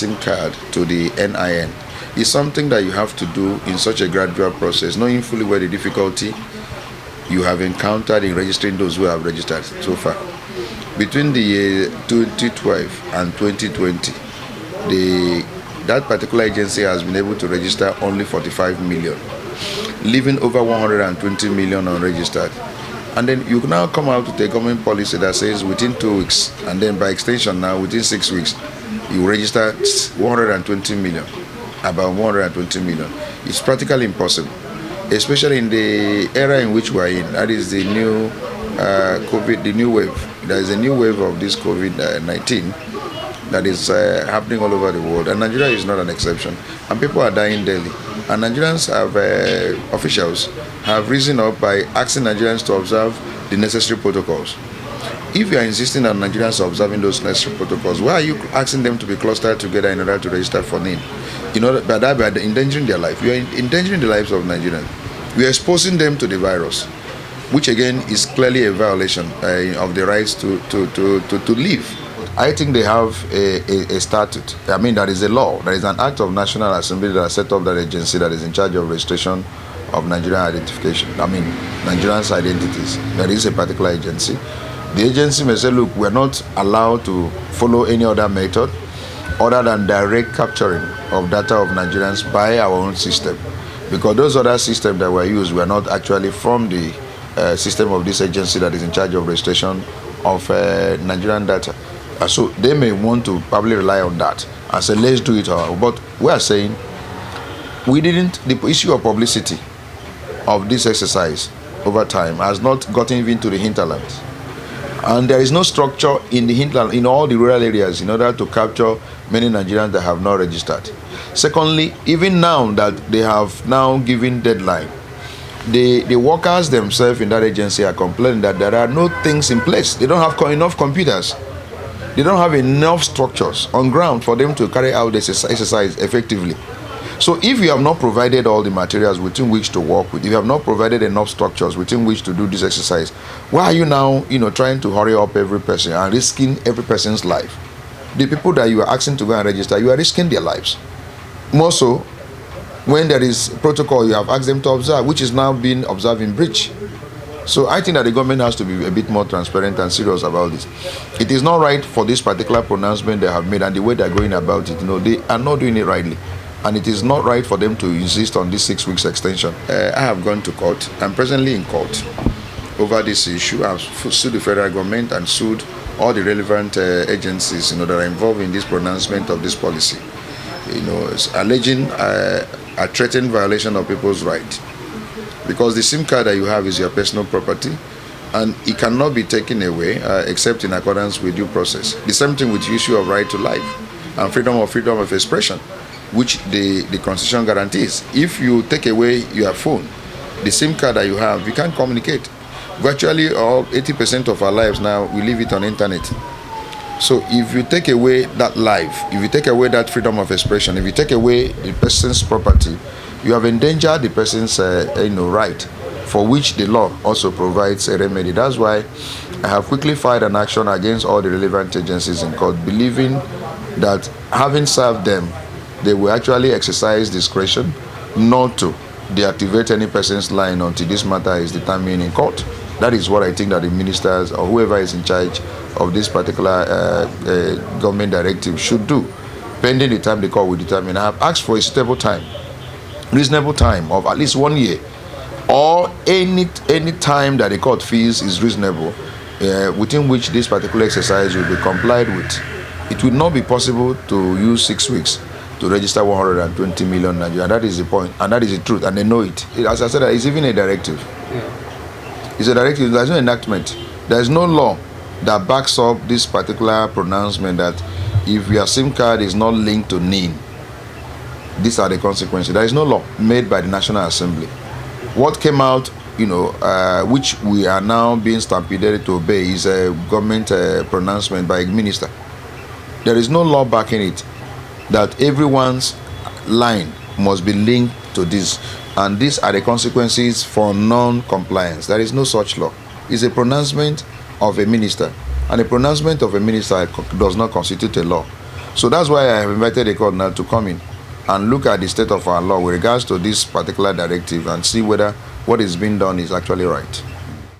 SIM card to the NIN. It's something that you have to do in such a gradual process, knowing fully well the difficulty you have encountered in registering those who have registered so far. Between the year 2012 and 2020, that particular agency has been able to register only 45 million, leaving over 120 million unregistered. And then you now come out with a government policy that says within 2 weeks, and then by extension now within 6 weeks, you register 120 million, about 120 million. It's practically impossible, especially in the era in which we are in. That is the new COVID, the new wave. There is a new wave of this COVID-19 that is happening all over the world, and Nigeria is not an exception. And people are dying daily. And Nigerians have, officials have risen up by asking Nigerians to observe the necessary protocols. If you are insisting on Nigerians observing those necessary protocols, why are you asking them to be clustered together in order to register for NIN? You know, by that, by endangering their life. You are endangering the lives of Nigerians. You are exposing them to the virus, which again is clearly a violation of the rights to live. I think they have a statute. I mean, there is a law. There is an act of National Assembly that set up that agency that is in charge of registration of Nigerian identification. I mean, Nigerians' identities. There is a particular agency. The agency may say, look, we're not allowed to follow any other method other than direct capturing of data of Nigerians by our own system. Because those other systems that were used were not actually from the system of this agency that is in charge of registration of Nigerian data. So they may want to probably rely on that and say, let's do it all. But we are saying the issue of publicity of this exercise over time has not gotten even to the hinterlands. And there is no structure in the hinterland, in all the rural areas, in order to capture many Nigerians that have not registered. Secondly, even now that they have now given deadline, the workers themselves in that agency are complaining that there are no things in place. They don't have enough computers. They don't have enough structures on ground for them to carry out this exercise effectively. So if you have not provided all the materials within which to work with, if you have not provided enough structures within which to do this exercise, why are you now, trying to hurry up every person and risking every person's life? The people that you are asking to go and register, you are risking their lives. More so, when there is protocol you have asked them to observe, which is now being observed in breach. So I think that the government has to be a bit more transparent and serious about this. It is not right for this particular pronouncement they have made and the way they're going about it. They are not doing it rightly. And it is not right for them to insist on this 6 weeks extension. I have gone to court. I'm presently in court over this issue. I've sued the federal government and sued all the relevant agencies that are involved in this pronouncement of this policy. Alleging a threatened violation of people's rights. Because the SIM card that you have is your personal property and it cannot be taken away except in accordance with due process. The same thing with the issue of right to life and freedom of expression, which the Constitution guarantees. If you take away your phone, the SIM card that you have, you can't communicate. Virtually all 80% of our lives now, we live it on internet. So if you take away that life, if you take away that freedom of expression, if you take away the person's property, you have endangered the person's right, for which the law also provides a remedy. That's why I have quickly filed an action against all the relevant agencies in court, believing that having served them, they will actually exercise discretion not to deactivate any person's line until this matter is determined in court. That is what I think that the ministers or whoever is in charge of this particular government directive should do, pending the time the court will determine. I have asked for a suitable time, reasonable time of at least 1 year, or any time that the court feels is reasonable, within which this particular exercise will be complied with. It will not be possible to use 6 weeks to register 120 million Nigerians. That is the point, and that is the truth, and they know it. As I said, it's even a directive. It's a directive. There's no enactment. There's no law that backs up this particular pronouncement that if your SIM card is not linked to NIN, these are the consequences. There is no law made by the National Assembly. What came out, which we are now being stampeded to obey, is a government pronouncement by a minister. There is no law backing it that everyone's line must be linked to this, and these are the consequences for non-compliance. There is no such law. It's a pronouncement of a minister, and a pronouncement of a minister does not constitute a law. So that's why I have invited the court now to come in and look at the state of our law with regards to this particular directive and see whether what is being done is actually right.